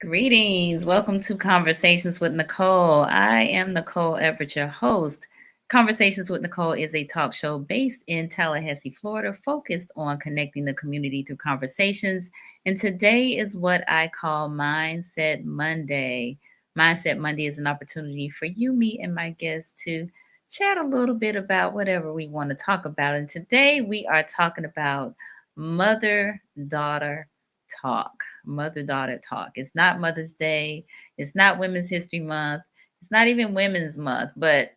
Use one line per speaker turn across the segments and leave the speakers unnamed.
Greetings. Welcome to Conversations with Nicole. I am Nicole Everett, your host. Conversations with Nicole is a talk show based in Tallahassee, Florida, focused on connecting the community through conversations. And today is what I call Mindset Monday. Mindset Monday is an opportunity for you, me, and my guests to chat a little bit about whatever we want to talk about. And today we are talking about mother daughter talk. Mother daughter talk. It's not Mother's Day. It's not Women's History Month. It's not even Women's Month, but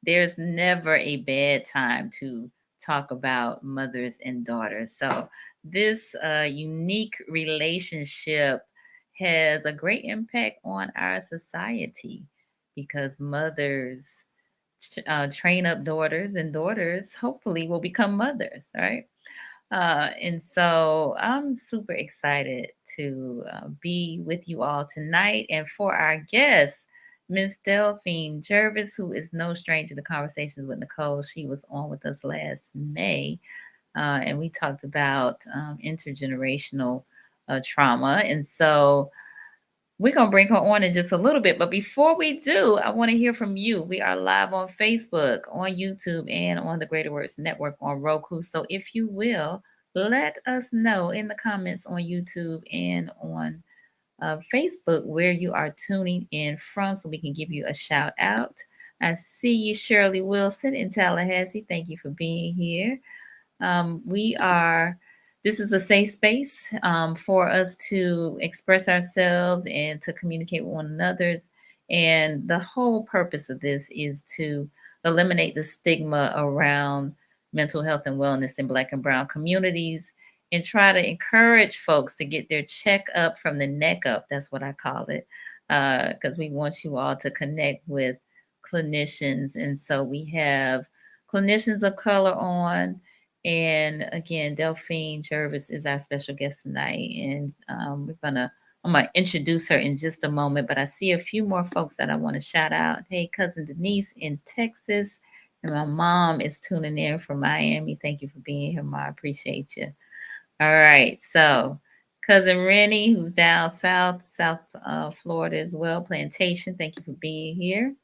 there's never a bad time to talk about mothers and daughters. So, this unique relationship has a great impact on our society because mothers train up daughters, and daughters hopefully will become mothers, right? And so I'm super excited to be with you all tonight. And for our guest, Miss Delphine Gervais, who is no stranger to Conversations with Nicole, she was on with us last May, and we talked about intergenerational trauma. And so we're going to bring her on in just a little bit. But before we do, I want to hear from you. We are live on Facebook, on YouTube, and on the Greater Works Network on Roku. So if you will, let us know in the comments on YouTube and on Facebook where you are tuning in from so we can give you a shout out. I see you, Shirley Wilson in Tallahassee. Thank you for being here. We are, this is a safe space for us to express ourselves and to communicate with one another. And the whole purpose of this is to eliminate the stigma around mental health and wellness in Black and Brown communities and try to encourage folks to get their checkup from the neck up. That's what I call it, because we want you all to connect with clinicians. And so we have clinicians of color on. And again, Delphine Gervais is our special guest tonight, and I'm gonna introduce her in just a moment. But I see a few more folks that I want to shout out. Hey, cousin Denise in Texas, and my mom is tuning in from Miami. Thank you for being here, Ma. I appreciate you. All right, so cousin Rennie, who's down South Florida as well, Plantation. Thank you for being here.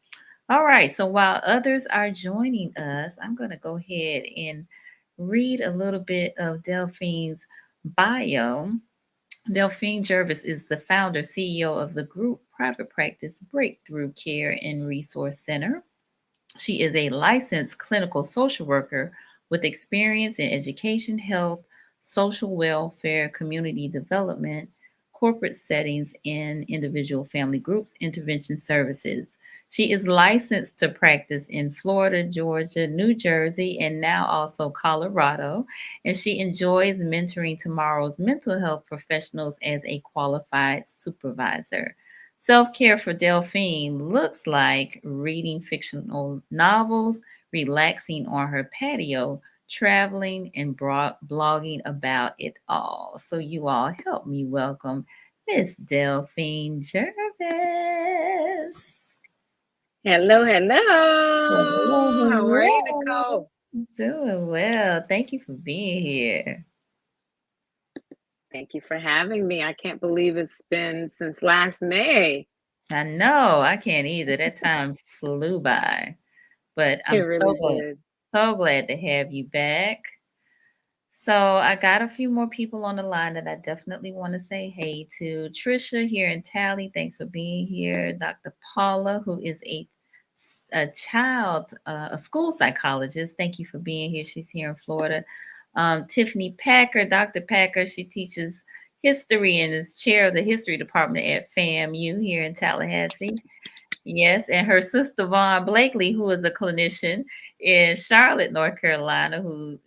All right, so while others are joining us, I'm going to go ahead and read a little bit of Delphine's bio. Delphine Gervais is the founder, CEO of the group private practice Breakthrough Care and Resource Center. She is a licensed clinical social worker with experience in education, health, social welfare, community development, corporate settings, and individual family groups intervention services. She is licensed to practice in Florida, Georgia, New Jersey, and now also Colorado. And she enjoys mentoring tomorrow's mental health professionals as a qualified supervisor. Self care for Delphine looks like reading fictional novels, relaxing on her patio, traveling, and blogging about it all. So, you all help me welcome Miss Delphine Gervais.
Hello, hello.
Hello,
How are you,
hello.
Nicole?
Doing well. Thank you for being here.
Thank you for having me. I can't believe it's been since last May.
I know I can't either. That time flew by, but
It
I'm
really did.
so glad to have you back. So I got a few more people on the line that I definitely want to say hey to. Trisha here in Tally, thanks for being here. Dr. Paula, who is a school psychologist. Thank you for being here. She's here in Florida. Tiffany Packer, Dr. Packer, she teaches history and is chair of the history department at FAMU here in Tallahassee. Yes, and her sister Vaughn Blakely, who is a clinician in Charlotte, North Carolina, who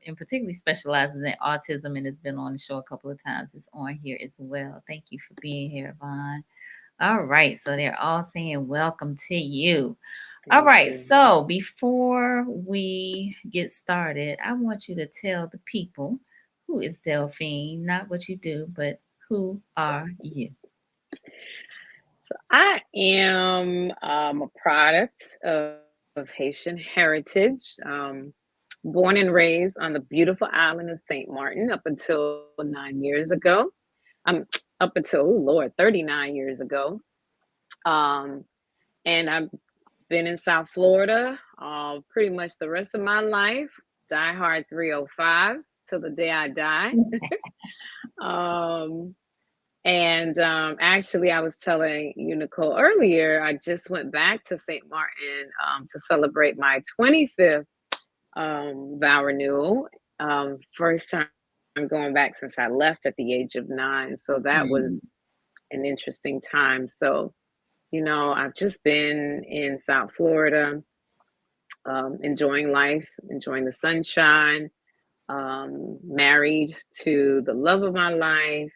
in particularly specializes in autism and has been on the show a couple of times, is on here as well. Thank you for being here, Vaughn. All right, so they're all saying welcome to you. All
Thank
right,
you.
so before we get started, I want you to tell the people who is Delphine, not what you do, but who are you?
So I am a product of Haitian heritage, born and raised on the beautiful island of St. Martin up until 9 years ago. I'm up until, oh Lord, 39 years ago. Um, and I've been in South Florida pretty much the rest of my life. Die hard 305 till the day I die. Um, and actually, I was telling you, Nicole, earlier, I just went back to St. Martin to celebrate my 25th vow renewal. First time I'm going back since I left at the age of 9. So that was an interesting time. So, I've just been in South Florida, enjoying life, enjoying the sunshine, married to the love of my life.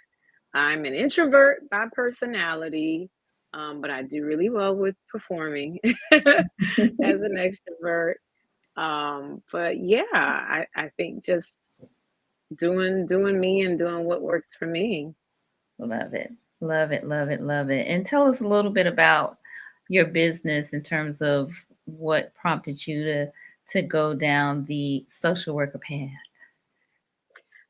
I'm an introvert by personality, but I do really well with performing as an extrovert. But yeah, I think just doing me and doing what works for me.
Love it. Love it. Love it. Love it. And tell us a little bit about your business in terms of what prompted you to go down the social worker path.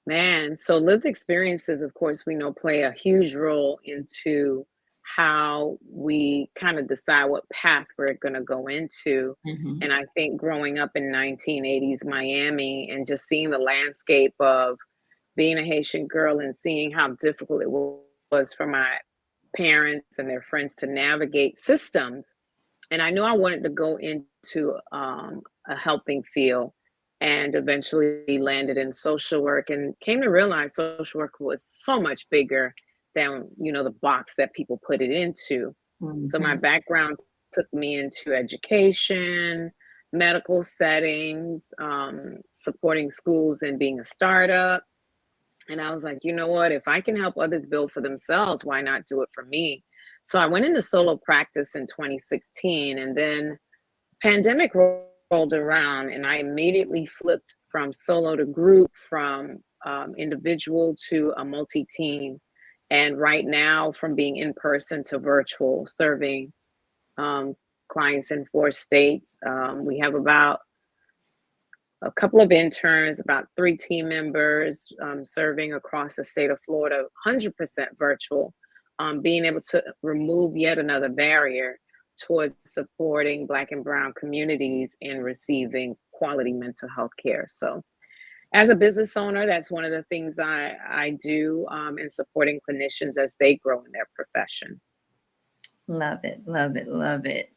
Man, so lived experiences, of course, we know play a huge role into how we kind of decide what path we're going to go into.
Mm-hmm.
And I think growing up in 1980s Miami and just seeing the landscape of being a Haitian girl and seeing how difficult it was for my parents and their friends to navigate systems. And I knew I wanted to go into a helping field and eventually landed in social work and came to realize social work was so much bigger than, the box that people put it into. So my
Mm-hmm.
background took me into education, medical settings, supporting schools and being a startup. And I was like, you know what? If I can help others build for themselves, why not do it for me? So I went into solo practice in 2016, and then pandemic rolled around, and I immediately flipped from solo to group, from individual to a multi-team, and right now from being in person to virtual, serving um, clients in 4 states. We have about a couple of interns, about 3 team members serving across the state of Florida, 100% virtual, being able to remove yet another barrier towards supporting Black and Brown communities in receiving quality mental health care. So, as a business owner, that's one of the things I do in supporting clinicians as they grow in their profession.
Love it. Love it. Love it.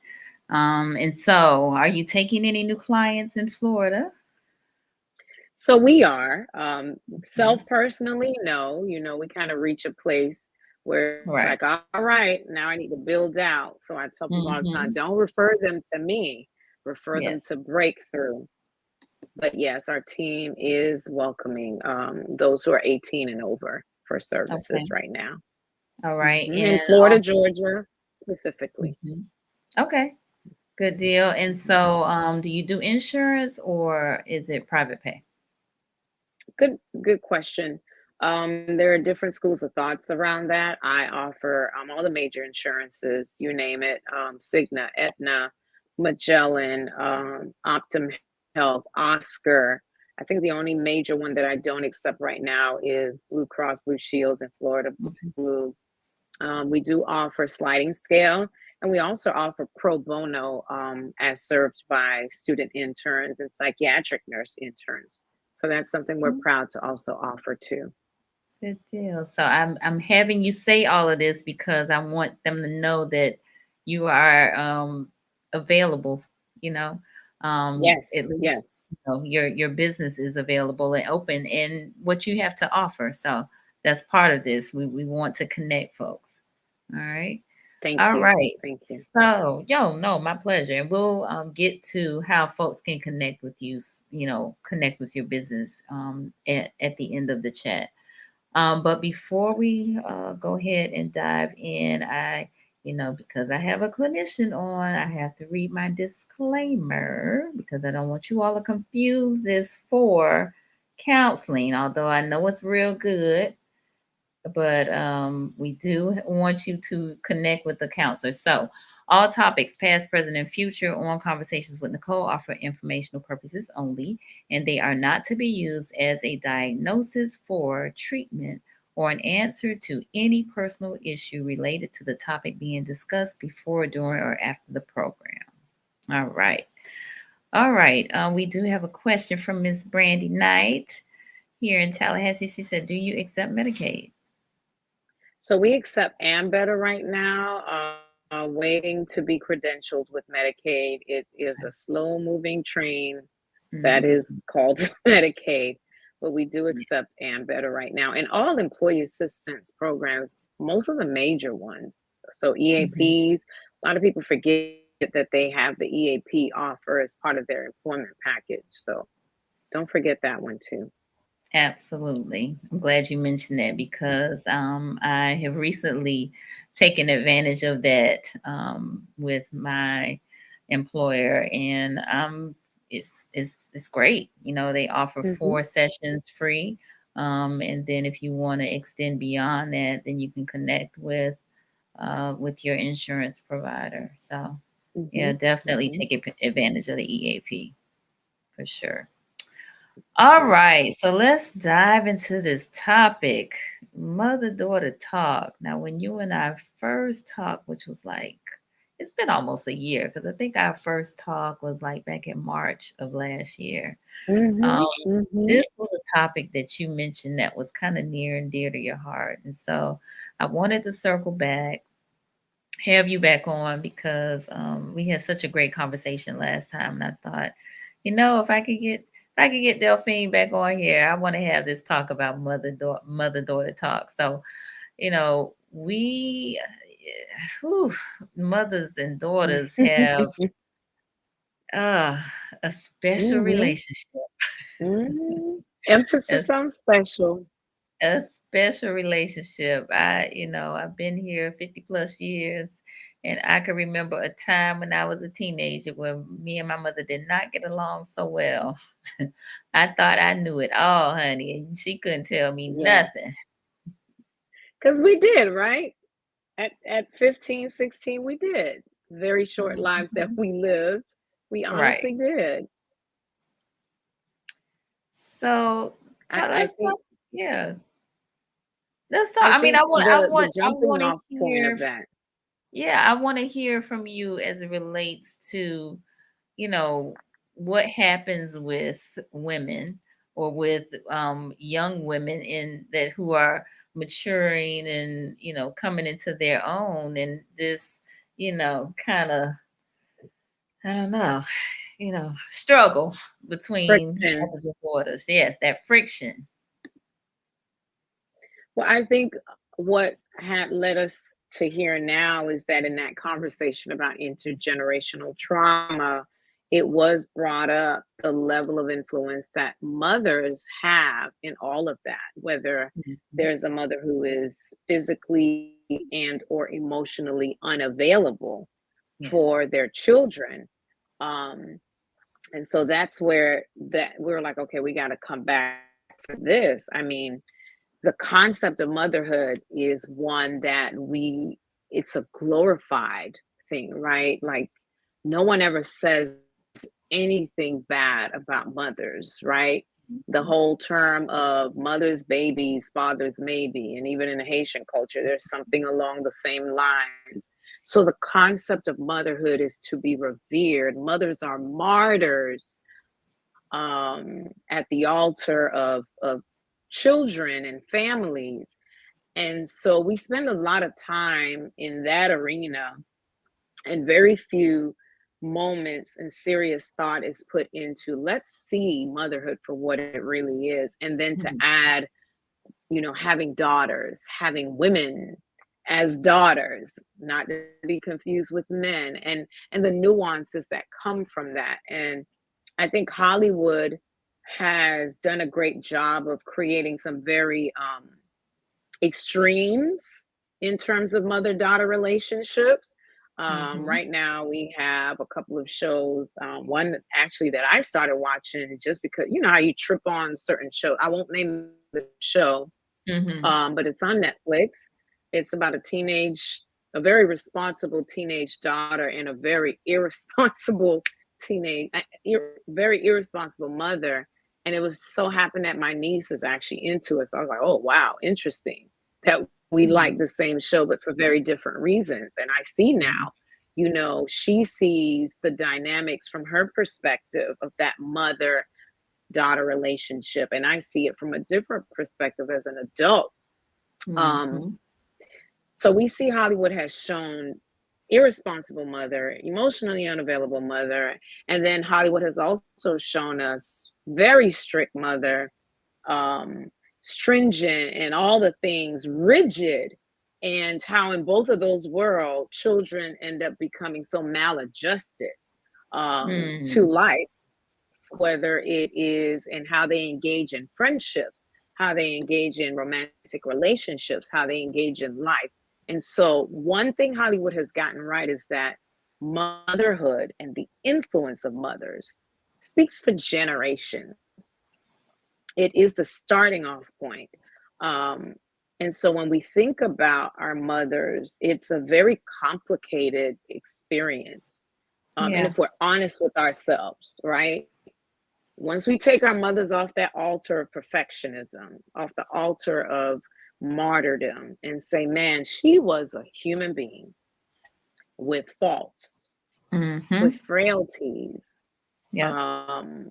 And so are you taking any new clients in Florida?
So we are.
Okay.
Self personally, no. We kind of reach a place where it's
Right.
like, all right, now I need to build out. So I tell people all the time,
Mm-hmm.
don't refer them to me, refer them
Yes.
to Breakthrough. But yes, our team is welcoming those who are 18 and over for services
Okay.
right now.
All right.
In
And
Florida, Georgia, specifically.
mhm. Okay. Good deal. And so do you do insurance or is it private pay?
Good question. There are different schools of thoughts around that. I offer all the major insurances, you name it, Cigna, Aetna, Magellan, Optum Health, Oscar. I think the only major one that I don't accept right now is Blue Cross Blue Shields in Florida
Mhm.
Blue. We do offer sliding scale, and we also offer pro bono as served by student interns and psychiatric nurse interns. So that's something we're proud to also offer too.
Good deal. So I'm having you say all of this because I want them to know that you are available, you know. At
Yes,
least
yes.
your business is available and open and what you have to offer. So that's part of this. We want to connect folks. All right.
Thank
All
you.
right.
Thank you.
So, no, my pleasure. And we'll get to how folks can connect with you, connect with your business at the end of the chat. But before we go ahead and dive in, because I have a clinician on, I have to read my disclaimer because I don't want you all to confuse this for counseling, although I know it's real good, but we do want you to connect with the counselor. So, all topics, past, present, and future, on Conversations with Nicole are for informational purposes only, and they are not to be used as a diagnosis for treatment or an answer to any personal issue related to the topic being discussed before, during, or after the program. All right. All right. We do have a question from Miss Brandy Knight here in Tallahassee. She said, "Do you accept Medicaid?"
So we accept Ambetter right now, waiting to be credentialed with Medicaid. It is a slow moving train that
Mhm.
is called Medicaid, but we do accept Ambetter right now. And all employee assistance programs, most of the major ones. So
Mhm.
EAPs, a lot of people forget that they have the EAP offer as part of their employment package. So don't forget that one too.
Absolutely. I'm glad you mentioned that because I have recently taken advantage of that with my employer, and it's great. You know, they offer
Hmm.
4 sessions free, and then if you want to extend beyond that, then you can connect with your insurance provider. So, yeah,
Hmm.
definitely
Hmm.
take advantage of the EAP for sure. All right, so let's dive into this topic, mother-daughter talk. Now, when you and I first talked, which was like, it's been almost a year, because I think our first talk was like back in March of last year. Um,
Hmm. Hmm.
this was a topic that you mentioned that was kind of near and dear to your heart. And so I wanted to circle back, have you back on because we had such a great conversation last time, and I thought, if I could get Delphine back on here, I want to have this talk about mother daughter talk. So we whew, mothers and daughters have uh, a special
Hmm.
relationship.
Hmm. Emphasis on special.
A special relationship. I've been here 50 plus years, and I can remember a time when I was a teenager when me and my mother did not get along so well. I thought I knew it all, honey, and she couldn't tell me
Yeah.
nothing.
Because we did, right? At 15, 16, we did. Very short lives that
Mhm.
we lived. We
Right.
honestly did.
So
I, I
let's
think
talk. Yeah, let's talk.
I
I mean, I
think
want, I
the
want, I
jumping
want to
off point
hear.
of that.
Yeah, I want to hear from you as it relates to you know, what happens with women or with young women in that who are maturing and coming into their own and this kind of I don't know struggle between
Friction.
mothers and daughters. Yes, that friction.
Well, I think what had led us to here now is that in that conversation about intergenerational trauma, it was brought up the level of influence that mothers have in all of that, whether
Mhm.
there's a mother who is physically and or emotionally unavailable
Yes.
for their children. Um, and so that's where that we're like, okay, we got to come back for this. I mean, the concept of motherhood is one that it's a glorified thing, right? Like no one ever says anything bad about mothers, right? The
Mhm.
whole term of mothers babies, fathers maybe, and even in the Haitian culture there's something along the same lines. So the concept of motherhood is to be revered. Mothers are martyrs at the altar of children and families. And so we spend a lot of time in that arena, and very few moments and serious thought is put into let's see motherhood for what it really is. And then to
Mhm.
add, having daughters, having women as daughters, not to be confused with men, and the nuances that come from that. And I think Hollywood has done a great job of creating some very extremes in terms of mother daughter relationships.
Mhm.
Right now, we have a couple of shows. One actually that I started watching just because you know how you trip on certain shows. I won't name the show,
Mhm.
but it's on Netflix. It's about a very responsible teenage daughter and a very irresponsible very irresponsible mother. And it was so happened that my niece is actually into it. So I was like, oh, wow, interesting that we like the same show, but for very different reasons. And I see now, she sees the dynamics from her perspective of that mother daughter relationship. And I see it from a different perspective as an adult.
Mm-hmm.
So we see Hollywood has shown irresponsible mother, emotionally unavailable mother, and then Hollywood has also shown us very strict mother, um, stringent and all the things, rigid, and how in both of those worlds, children end up becoming so maladjusted to life, whether it is in how they engage in friendships, how they engage in romantic relationships, how they engage in life. And so, one thing Hollywood has gotten right is that motherhood and the influence of mothers speaks for generations. It is the starting off point. Um, and so, when we think about our mothers, it's a very complicated experience. And
Yeah.
if we're honest with ourselves, right? Once we take our mothers off that altar of perfectionism, off the altar of martyrdom, and say, man, she was a human being with faults, with
Mm-hmm.
frailties,
Yep.
um,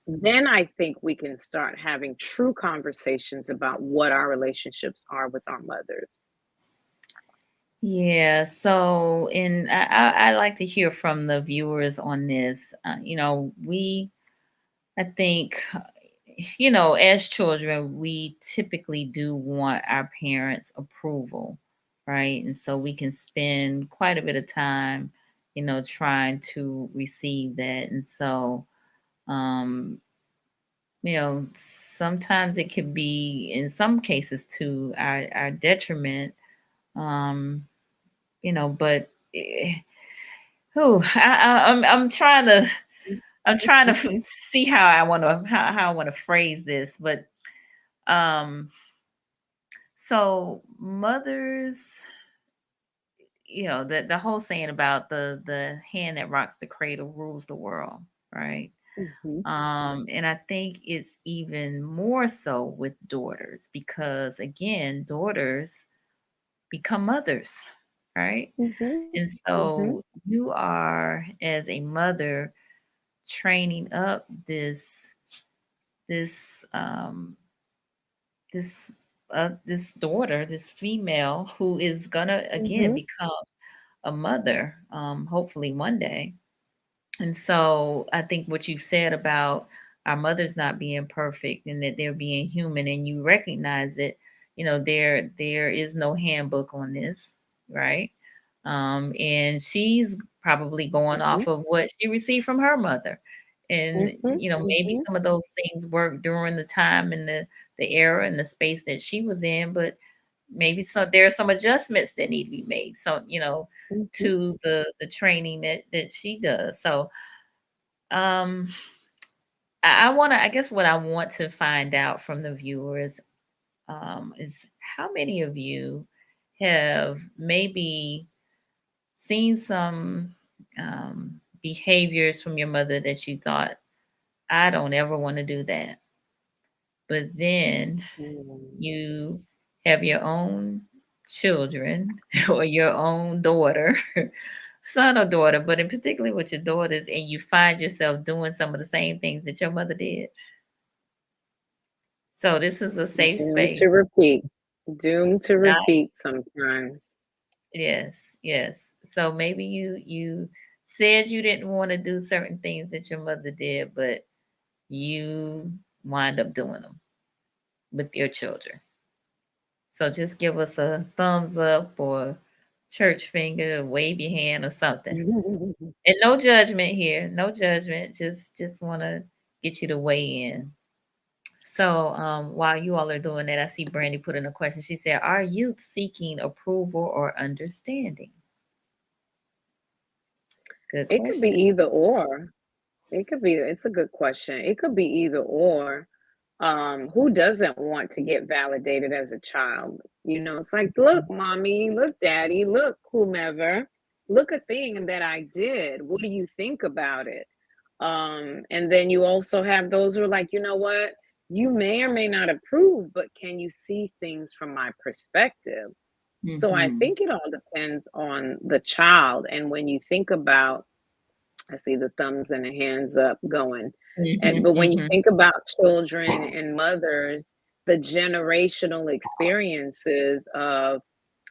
then I think we can start having true conversations about what our relationships are with our mothers.
Yeah. So, and I like to hear from the viewers on this. I think, as children, we typically do want our parents' approval, right? And so we can spend quite a bit of time, trying to receive that. And so, um, you know, sometimes it could be, in some cases, to our detriment, um, but. I'm trying to see how I want to phrase this, but um, so mothers, the whole saying about the hand that rocks the cradle rules the world, right?
Mm-hmm.
And I think it's even more so with daughters because again, daughters become mothers, right?
Mm-hmm.
And
Mm-hmm.
so you are, as a mother, training up this um this this daughter, this female who is gonna again
Mm-hmm.
become a mother, hopefully one day. And so I think what you said about our mothers not being perfect and that they're being human and you recognize it, there is no handbook on this, right? And she's probably going
Mm-hmm.
off of what she received from her mother. And
Mm-hmm.
maybe
Mm-hmm.
some of those things worked during the time and the era and the space that she was in, but maybe there are some adjustments that need to be made. So,
Mm-hmm.
to the training that she does. So um I want to, I guess what I want to find out from the viewers is how many of you have maybe seen some behaviors from your mother that you thought, I don't ever want to do that. But then
Mm-hmm.
you have your own children or your own daughter, son or daughter, but in particular with your daughters, and you find yourself doing some of the same things that your mother did. So this is a safe
Doomed
space.
to repeat. Doomed to
Not
repeat sometimes.
yes, yes. So maybe you said you didn't want to do certain things that your mother did, but you wind up doing them with your children. So just give us a thumbs up or church finger, wave your hand or something. And no judgment here. No judgment. Just want to get you to weigh in. So while you all are doing that, I see Brandy put in a question. She said, "Are youth seeking approval or understanding?" Good
It could be
question.
either or. It's a good question. It could be either or. Who doesn't want to get validated as a child? It's like, look, mommy, look, daddy, look, whomever, look a thing that I did. What do you think about it? And then you also have those who are like, you know what? You may or may not approve, but can you see things from my perspective? So I
Mm-hmm.
think it all depends on the child. And when you think about, I see the thumbs and the hands up going. And
Mm-hmm.
but when you
Mm-hmm.
think about children and mothers, the generational experiences of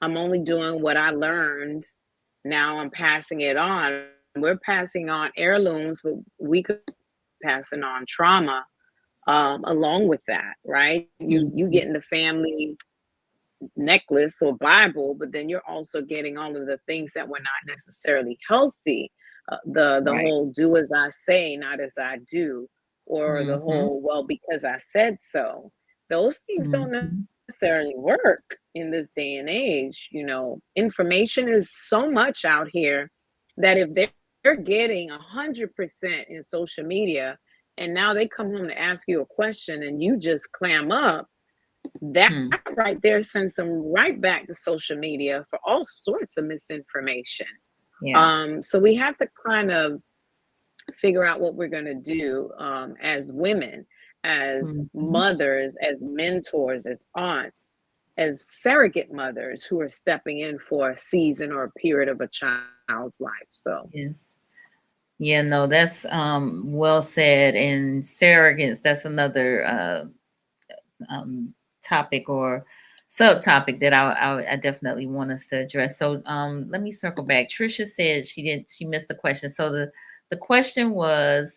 I'm only doing what I learned, now I'm passing it on. We're passing on heirlooms, but we could be passing on trauma along with that, right? You
Mm-hmm.
get in the family necklace or Bible, but then you're also getting all of the things that were not necessarily healthy. The
Right.
whole do as I say, not as I do, or the
Mm-hmm.
whole well because I said so. Those things don't
Mm-hmm.
necessarily work in this day and age. You know, information is so much out here that if they're getting 100% in social media, and now they come home to ask you a question and you just clam up, that
Mm.
right there sends them right back to social media for all sorts of misinformation.
Yeah.
So we have to kind of figure out what we're going to do as women, as
Mm-hmm.
mothers, as mentors, as aunts, as surrogate mothers who are stepping in for a season or a period of a child's life. So,
Yes. Yeah, no, that's well said. And surrogates, that's another um topic or subtopic that I definitely want us to address. So let me circle back. Trisha said she missed the question. So the question was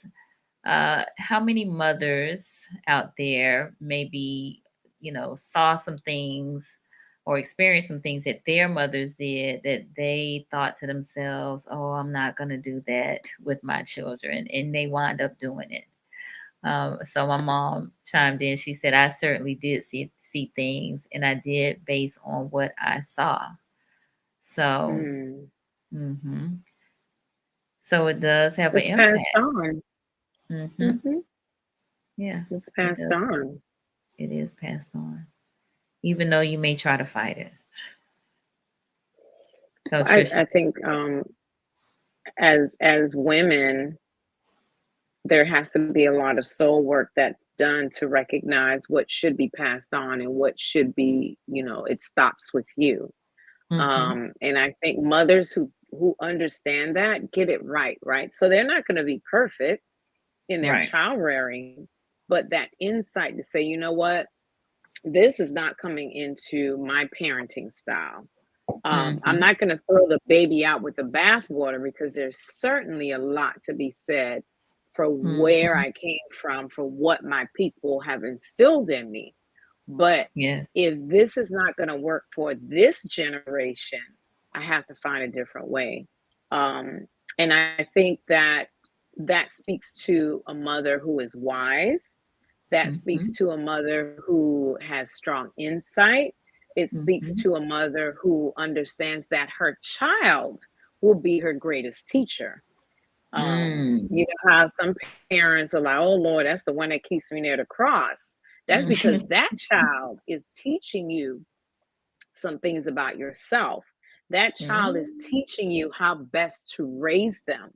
how many mothers out there maybe, saw some things or experienced some things that their mothers did that they thought to themselves, oh, I'm not going to do that with my children. And they wind up doing it. So my mom chimed in. She said, I certainly did see things, and I did based on what I saw. So,
mm,
hmm so it does have an
it's passed
impact.
on.
Hmm.
Hmm.
Yeah,
It's
it
passed
does.
on.
It is passed on, even though you may try to fight it. So Trisha,
I think as women, there has to be a lot of soul work that's done to recognize what should be passed on and what should be, it stops with you.
mm-hmm,
And I think mothers who understand that get it right? So they're not going to be perfect in their
right,
child rearing, but that insight to say, you know what, this is not coming into my parenting style. I'm
mm-hmm,
not going to throw the baby out with the bathwater because there's certainly a lot to be said for where
mm-hmm,
I came from, for what my people have instilled in me. But
yes,
if this is not going to work for this generation, I have to find a different way. Um, and I think that speaks to a mother who is wise. That speaks
mm-hmm,
to a mother who has strong insight. It speaks
mm-hmm,
to a mother who understands that her child will be her greatest teacher.
mm,
You know how some parents are like, oh Lord, that's the one that keeps me near the cross. That's because
mm-hmm,
that child is teaching you some things about yourself. That child is
mm-hmm,
teaching you how best to raise them.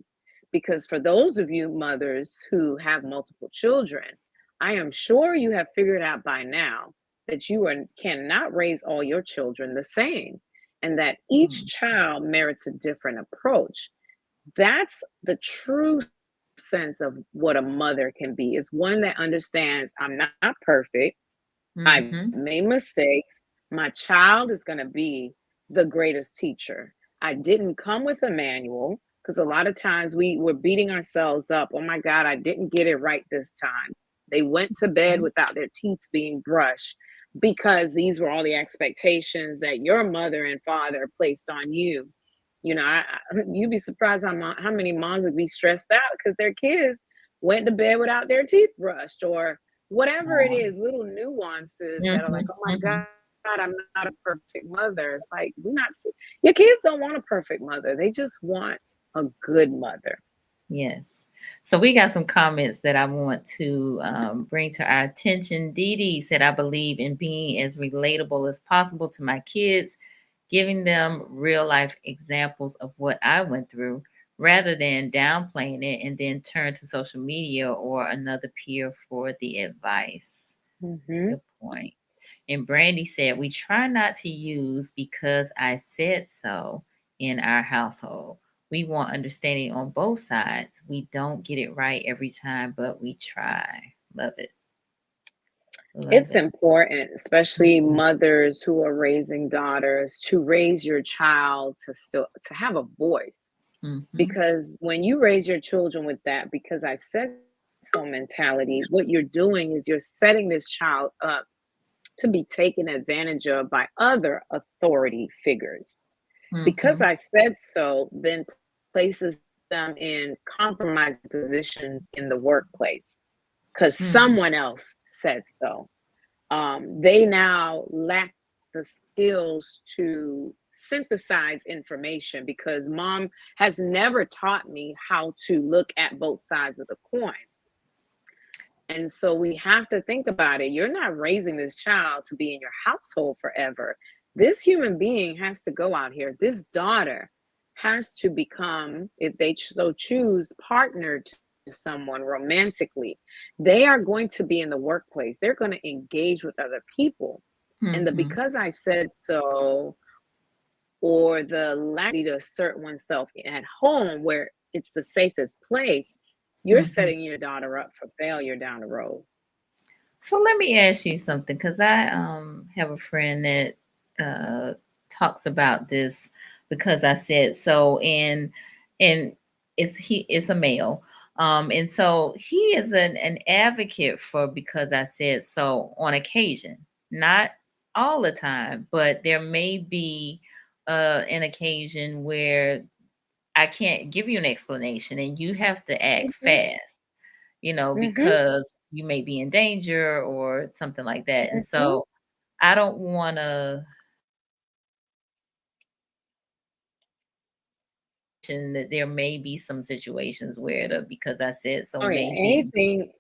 Because for those of you mothers who have multiple children, I am sure you have figured out by now that cannot raise all your children the same, and that each child merits a different approach. That's the true sense of what a mother can be, is one that understands I'm not perfect. I've
mm-hmm,
made mistakes. My child is going to be the greatest teacher. I didn't come with a manual because a lot of times we're beating ourselves up. Oh my God, I didn't get it right this time. They went to bed without their teeth being brushed because these were all the expectations that your mother and father placed on you. You'd be surprised how many moms would be stressed out because their kids went to bed without their teeth brushed, or whatever it is, little nuances that are like, oh my
mm-hmm.
God, I'm not a perfect mother. It's like, your kids don't want a perfect mother. They just want a good mother.
Yes. So we got some comments that I want to bring to our attention. Dee Dee said, I believe in being as relatable as possible to my kids, giving them real life examples of what I went through, rather than downplaying it and then turn to social media or another peer for the advice.
Mm-hmm.
Good point. And Brandy said, we try not to use because I said so in our household. We want understanding on both sides. We don't get it right every time, but we try. Love it. Love
It's
it.
important, especially
Mhm.
mothers who are raising daughters, to raise your child to have a voice.
Mhm.
Because when you raise your children with that, because I said so mentality, what you're doing is you're setting this child up to be taken advantage of by other authority figures. Because
Mhm.
I said so, then places them in compromised positions in the workplace because
Mhm.
someone else said so. They now lack the skills to synthesize information because mom has never taught me how to look at both sides of the coin. And so we have to think about it. You're not raising this child to be in your household forever. This human being has to go out here. This daughter has to become, if they so choose, partnered to someone romantically. They are going to be in the workplace. They're going to engage with other people. And the
Mhm.
because I said so, or the lack to assert oneself at home where it's the safest place, you're
Mhm.
setting your daughter up for failure down the road.
So let me ask you something, because I have a friend that uh talks about this because I said so, and it's a male. And so he is an advocate for because I said so on occasion, not all the time, but there may be an occasion where I can't give you an explanation and you have to act
Mhm,
fast,
mhm,
because you may be in danger or something like that. And
mhm.
so I don't want to that there may be some situations where the because I said so
Oh, yeah,
maybe.
anything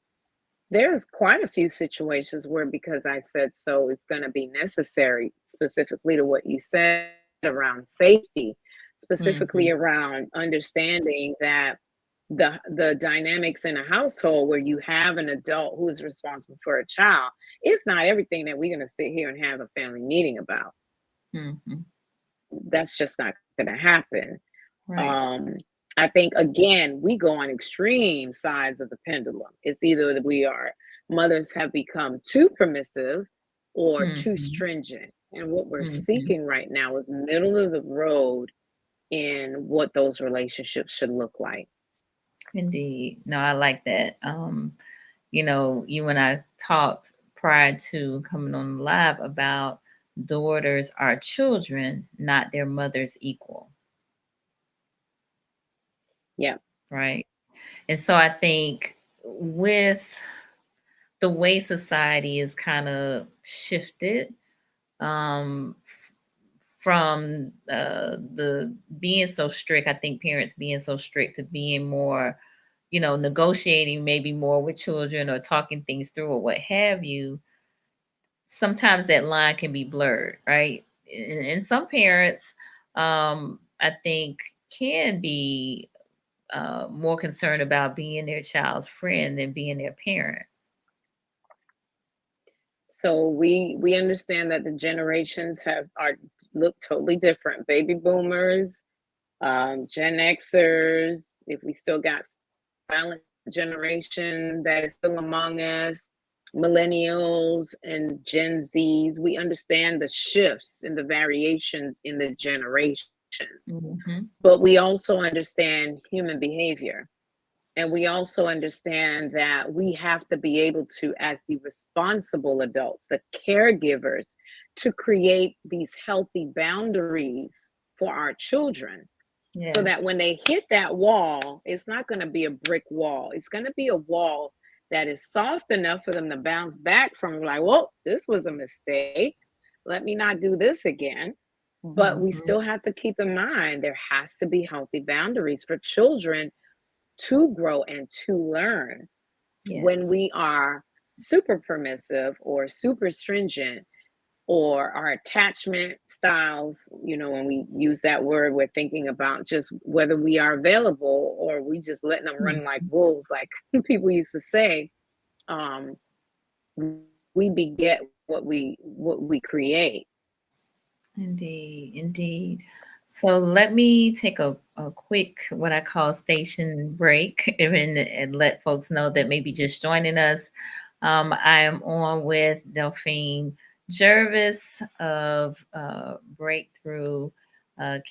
there's quite a few situations where because I said so, it's gonna be necessary, specifically to what you said around safety, specifically
Mhm.
around understanding that the dynamics in a household where you have an adult who is responsible for a child, it's not everything that we're gonna sit here and have a family meeting about.
Mhm.
That's just not gonna happen.
Right.
Um, I think again, we go on extreme sides of the pendulum. It's either that we are mothers have become too permissive or too
Mhm.
stringent. And what we're
Mhm.
seeking right now is middle of the road in what those relationships should look like.
Indeed. No, I like that. You and I talked prior to coming on live about daughters are children, not their mother's equal,
Yeah.
right? And so I think with the way society is kind of shifted, from the being so strict, I think parents being so strict to being more, negotiating maybe more with children or talking things through or what have you. Sometimes that line can be blurred, right? And some parents, I think, can be more concerned about being their child's friend than being their parent.
So we understand that the generations have are look totally different. Baby boomers, Gen Xers, if we still got silent generation that is still among us, millennials and Gen Zs, we understand the shifts and the variations in the generations,
Hmm.
but we also understand human behavior. And we also understand that we have to be able to, as the responsible adults, the caregivers, to create these healthy boundaries for our children so
Yes.
that when they hit that wall, it's not going to be a brick wall. It's going to be a wall that is soft enough for them to bounce back from, like, well, this was a mistake. Let me not do this again. But we
Hmm.
still have to keep in mind there has to be healthy boundaries for children to grow and to learn. When
Yes.
we are super permissive or super stringent, or our attachment styles. You know, when we use that word, we're thinking about just whether we are available or we just letting them run like wolves, like people used to say. Um, we beget what we create.
Indeed, indeed. So let me take a quick, what I call station break, and let folks know that maybe just joining us. I am on with Delphine Gervais of Breakthrough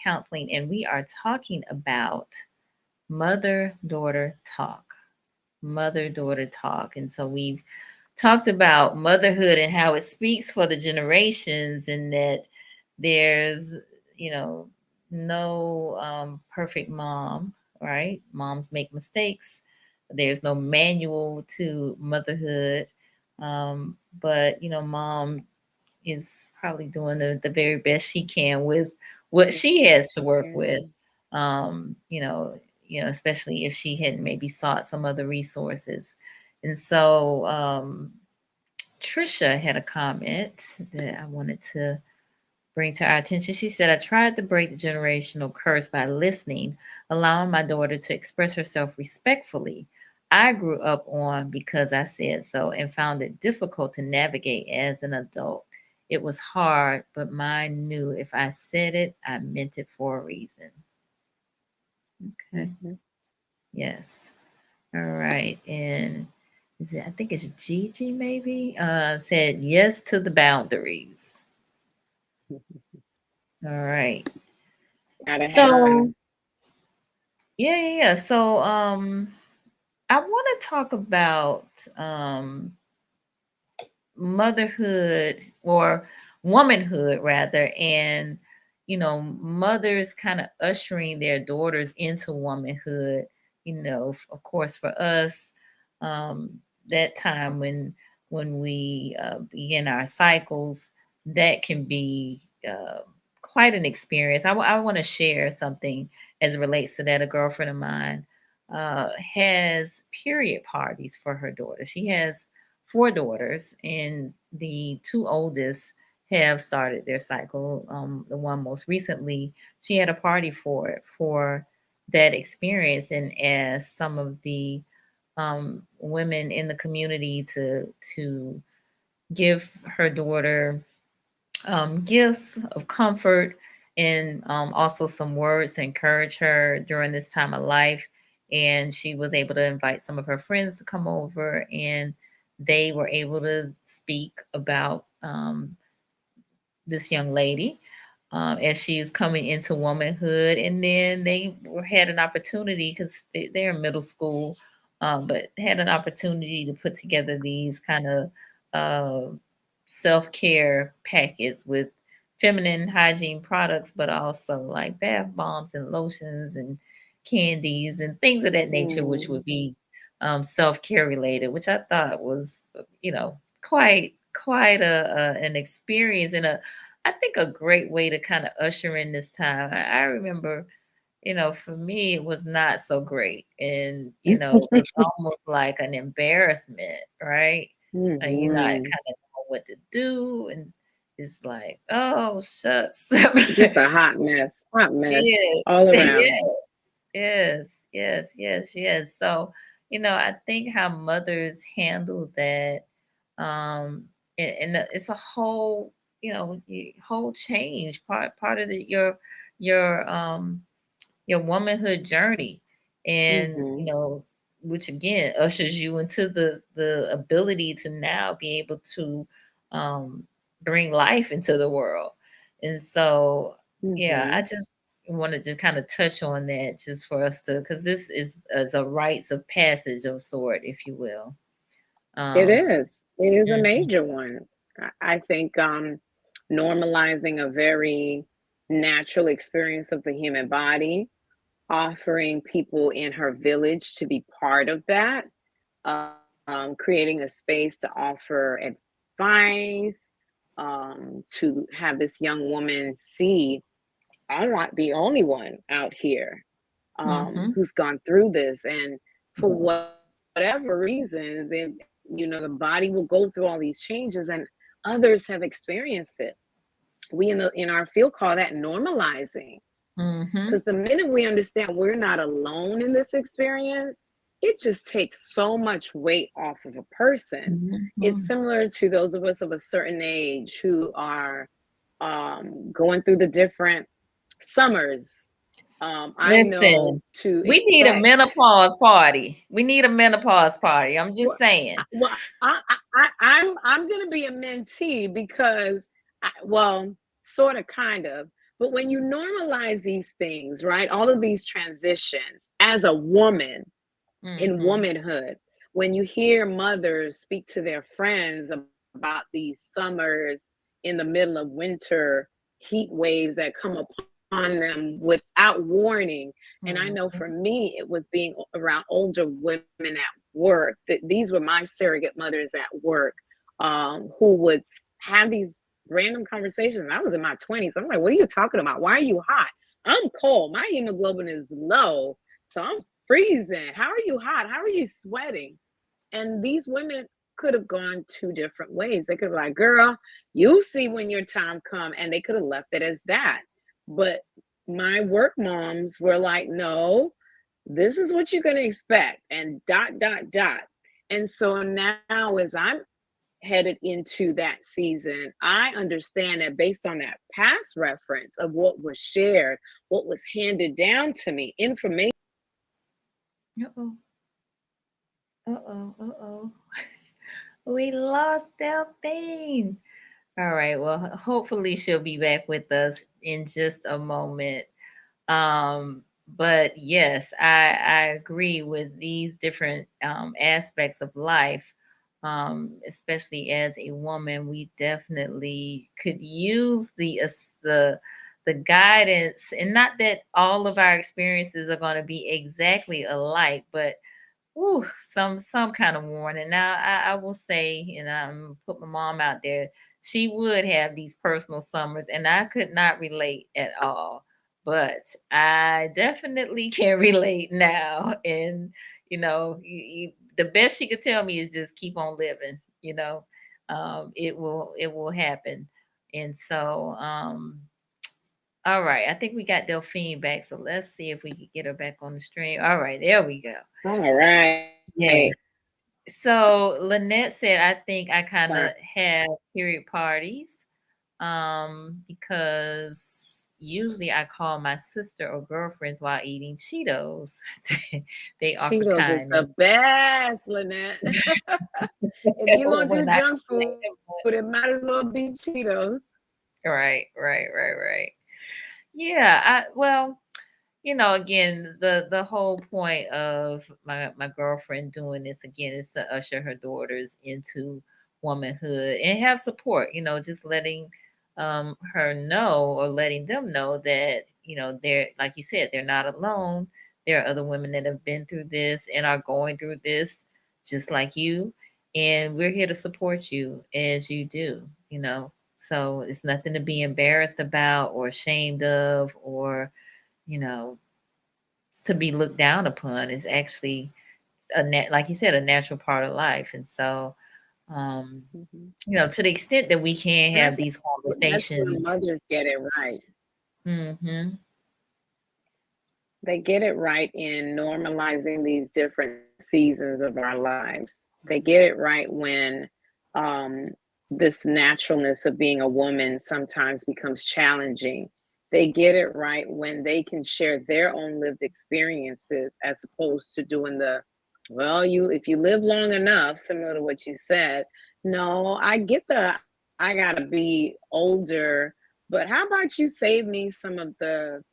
Counseling, and we are talking about mother daughter talk. Mother daughter talk. And so we've talked about motherhood and how it speaks for the generations, and that there's, you know, no perfect mom, right? Moms make mistakes. There's no manual to motherhood. But, you know, mom is probably doing the very best she can with what she has to work with.
Yeah.
You know, especially if she had maybe sought some other resources. And so Trisha had a comment that I wanted to bring to our attention. She said, I tried to break the generational curse by listening, allowing my daughter to express herself respectfully. I grew up on because I said so and found it difficult to navigate as an adult. It was hard, but mine knew if I said it, I meant it for a reason. Okay.
Mhm.
Yes. All right. And is it, I think it's Gigi maybe, said yes to the boundaries. All right.
Gotta have
So
them.
yeah. So I want to talk about um motherhood, or womanhood rather, and mothers kind of ushering their daughters into womanhood. Of course, for us, um that time when we begin our cycles, that can be quite an experience. I want to share something as it relates to that. A girlfriend of mine has period parties for her daughter. She has four daughters, and the two oldest have started their cycle. The one most recently, she had a party for it, for that experience, and asked some of the women in the community to give her daughter gifts of comfort, and also some words to encourage her during this time of life. And she was able to invite some of her friends to come over, and they were able to speak about this young lady as she was coming into womanhood. And then had an opportunity, because they're in middle school, but had an opportunity to put together these kind of uh, self-care packets with feminine hygiene products, but also like bath bombs and lotions and candies and things of that nature, which
Mm.
would be self-care related, which I thought was, quite an experience, and I think a great way to kind of usher in this time. I remember, for me, it was not so great. And, it was almost like an embarrassment, right? You're not kind
Mhm.
of know what to do. And it's like, oh, shucks.
Just a hot mess
Yeah.
all around.
Yes. Yes. So, I think how mothers handle that, and it's a whole, whole change, part of your womanhood journey. And
Mhm.
which again ushers you into the ability to now be able to um bring life into the world. And so yeah, I
Mhm.
just wanted to kind of touch on that, just for us to, because this is a rites of passage of sort, if you will.
It
um
is. It is a
mhm,
major one. I think normalizing a very natural experience of the human body, offering people in her village to be part of that, creating a space to offer advice, to have this young woman see, I'm not the only one out here
mhm,
who's gone through this. And for
yes,
whatever reasons, the body will go through all these changes. And others have experienced it. We in our field call that normalizing. Because the minute we understand we're not alone in this experience, it just takes so much weight off of a person. It's similar to those of us of a certain age who are going through the different summers. I know
Listen,
to
we need a
expect.
menopause party. We need a menopause party. I'm just
Well,
saying.
I'm gonna be a mentee because, well, sort of, kind of. But when you normalize these things, right? All of these transitions as a woman in womanhood, when you hear mothers speak to their friends about these summers in the middle of winter heat waves that come upon them without warning. And I know for me, it was being around older women at work. That these were my surrogate mothers at work, who would have these random conversations. And I was in my 20s. I'm like, what are you talking about? Why are you hot? I'm cold. My hemoglobin is low. So I'm freezing. How are you hot? How are you sweating? And these women could have gone two different ways. They could have like, girl, you see when your time come, and they could have left it as that. But my work moms were like, no, this is what you're going to expect, and dot, dot, dot. And so now as I'm headed into that season, I understand that based on that past reference of what was shared, what was handed down to me, information.
Uh-oh. Uh-oh. Uh-oh. We lost Delphine. All right. Well, hopefully she'll be back with us in just a moment. But yes, I agree with these different aspects of life. Especially as a woman, we definitely could use the guidance, and not that all of our experiences are going to be exactly alike, but some kind of warning. Now, I will say, and I'm put my mom out there. She would have these personal summers, and I could not relate at all. But I definitely can relate now. And the best she could tell me is just keep on living. It will happen. And so, all right, I think we got Delphine back. So let's see if we can get her back on the stream. All right, there we go.
All right.
Yeah. So Lynette said, I think I kind
Sorry.
of have period parties because usually I call my sister or girlfriends while eating Cheetos. They offer
Cheetos is the
kindness.
best, Lynette. If you're gonna do
When I
junk
complain
food,
much.
it might as well be Cheetos.
Right. Yeah, well, again, the whole point of my girlfriend doing this again is to usher her daughters into womanhood and have support. Just letting her know, or letting them know that they're, like you said, they're not alone. There are other women that have been through this and are going through this just like you, and we're here to support you as you do. So it's nothing to be embarrassed about or ashamed of, or you know to be looked down upon. Is actually like you said, a natural part of life. And so to the extent that we can
And I
have
think
these
that's where
conversations.
mothers get it right.
Hmm.
They get it right in normalizing these different seasons of our lives. They get it right when um, this naturalness of being a woman sometimes becomes challenging. They get it right when they can share their own lived experiences as opposed to doing the, well, if you live long enough, similar to what you said. No, I get I gotta be older, but how about you save me some of the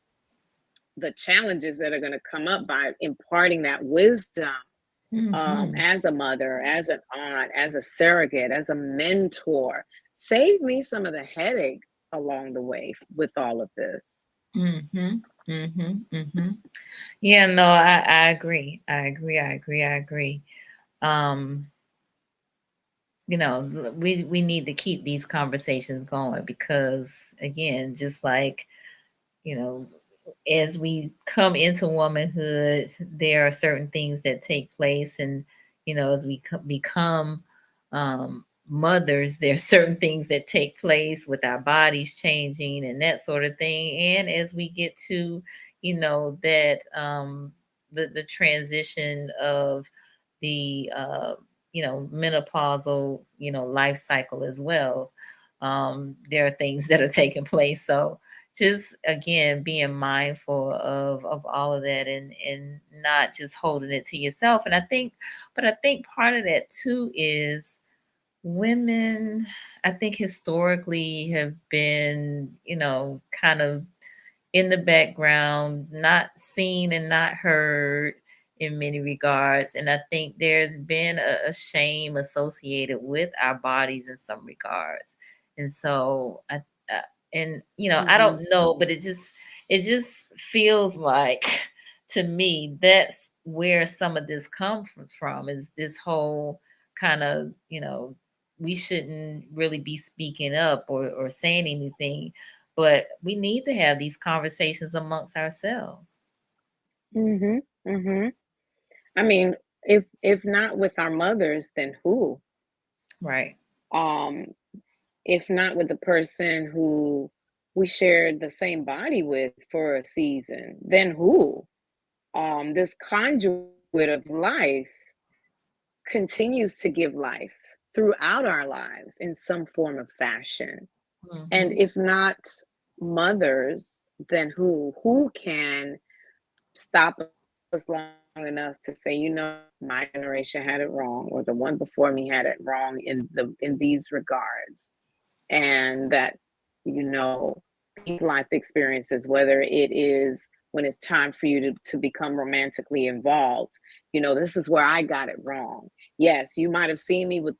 challenges that are going to come up by imparting that wisdom,
Hmm.
as a mother, as an aunt, as a surrogate, as a mentor. Save me some of the headache along the way with all of this.
Hmm. Hmm. Yeah, no, I agree. I agree. Um, we need to keep these conversations going because, again, just like, you know, as we come into womanhood, there are certain things that take place, and as we become mothers, there's certain things that take place with our bodies changing and that sort of thing. And as we get to, that the transition of the menopausal, life cycle as well. There are things that are taking place. So just again being mindful of all of that and not just holding it to yourself. And I think part of that too is women, I think historically have been, kind of in the background, not seen and not heard in many regards. And I think there's been a shame associated with our bodies in some regards. And so I
Mm-hmm.
don't know, but it just feels like to me that's where some of this comes from is this whole kind of, we shouldn't really be speaking up or saying anything, but we need to have these conversations amongst ourselves.
Mm-hmm. Mm-hmm. I mean, if not with our mothers, then who?
Right.
Um, if not with the person who we shared the same body with for a season, then who? This conduit of life continues to give life throughout our lives in some form of fashion. And
Mm-hmm.
if not mothers, then who? Who can stop us long enough to say, my generation had it wrong, or the one before me had it wrong in these regards, and that these life experiences, whether it is when it's time for you to become romantically involved, this is where I got it wrong. Yes, you might have seen me with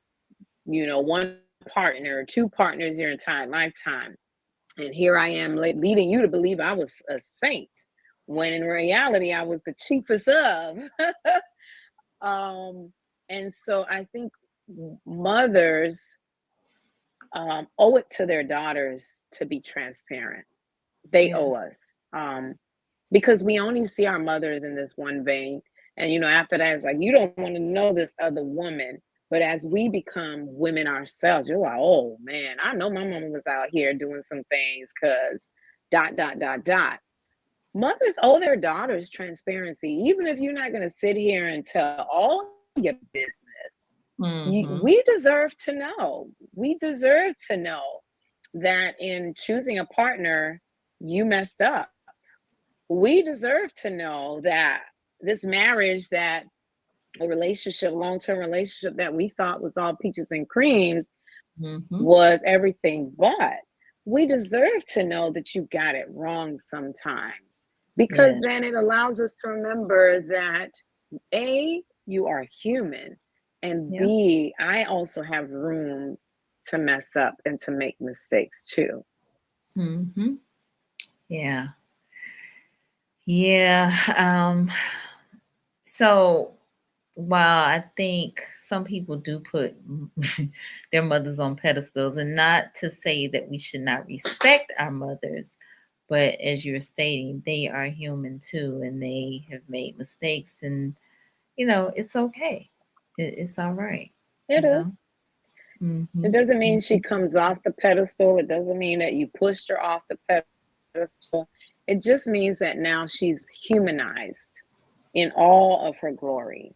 one partner or two partners your entire lifetime, and here I am leading you to believe I was a saint, when in reality I was the chiefest of. um, and so I think mothers owe it to their daughters to be transparent. They
Yes.
owe us, because we only see our mothers in this one vein. And after that, it's like you don't want to know this other woman. But as we become women ourselves, you're like, oh man, I know my mama was out here doing some things because dot dot dot dot. Mothers owe their daughters transparency, even if you're not going to sit here and tell all your business.
Mm-hmm.
We deserve to know. We deserve to know that in choosing a partner, you messed up. We deserve to know that this marriage, that a relationship, long-term relationship that we thought was all peaches and creams,
Mm-hmm.
was everything but. We deserve to know that you got it wrong sometimes, because
Yes.
then it allows us to remember that A, you are human, and
Yeah.
B, I also have room to mess up and to make mistakes too.
Mm-hmm. Yeah. Yeah. So while I think some people do put their mothers on pedestals, and not to say that we should not respect our mothers, but as you're stating, they are human too, and they have made mistakes, and it's okay. It's all right.
It
You know.
is.
Mm-hmm.
It doesn't mean
Mm-hmm.
she comes off the pedestal. It doesn't mean that you pushed her off the pedestal. It just means that now she's humanized in all of her glory.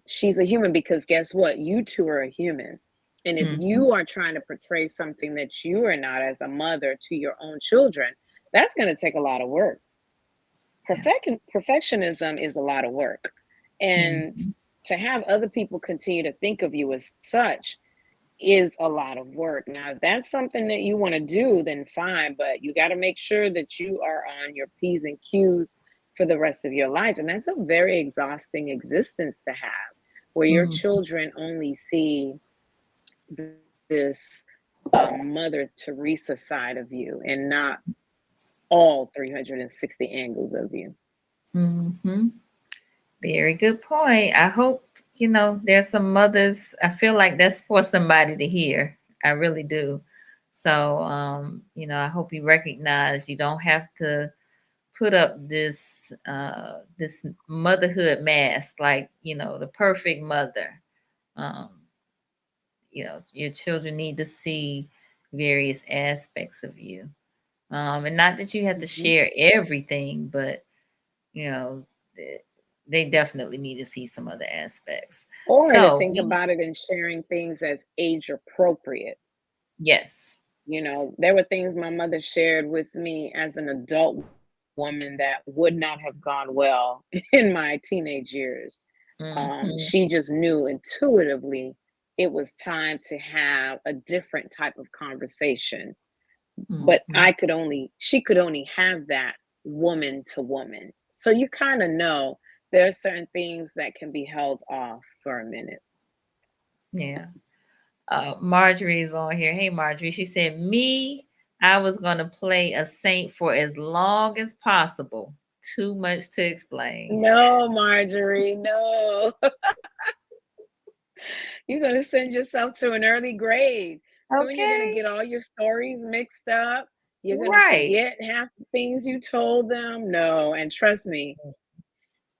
She's a human because guess what? You two are a human. And if
Mm-hmm.
you are trying to portray something that you are not as a mother to your own children, that's going to take a lot of work.
Yeah.
Perfectionism is a lot of work. And
Mm-hmm.
to have other people continue to think of you as such is a lot of work. Now, if that's something that you want to do, then fine, but you got to make sure that you are on your P's and Q's for the rest of your life. And that's a very exhausting existence to have, where your
Mm-hmm.
children only see this Mother Teresa side of you and not all 360 angles of you.
Mm-hmm. Very good point. I hope, there's some mothers. I feel like that's for somebody to hear. I really do. So, I hope you recognize you don't have to put up this motherhood mask, like, the perfect mother. Um, your children need to see various aspects of you. And not that you have to
Mhm.
share everything, but you know, they definitely need to see some other aspects.
Or to
So
think
we,
about it and sharing things as age appropriate.
yes.
There were things my mother shared with me as an adult woman that would not have gone well in my teenage years.
Hmm.
She just knew intuitively it was time to have a different type of conversation. But
Hmm.
she could only have that woman to woman. So you kind of know there are certain things that can be held off for a minute.
Yeah. Marjorie's on here. Hey, Marjorie. She said, "Me, I was gonna play a saint for as long as possible. Too much to explain."
No, Marjorie, no. You're going to send yourself to an early grade. Soon you're going to
Okay.
get all your stories mixed up. You're going to
Right.
forget half the things you told them. No, and trust me,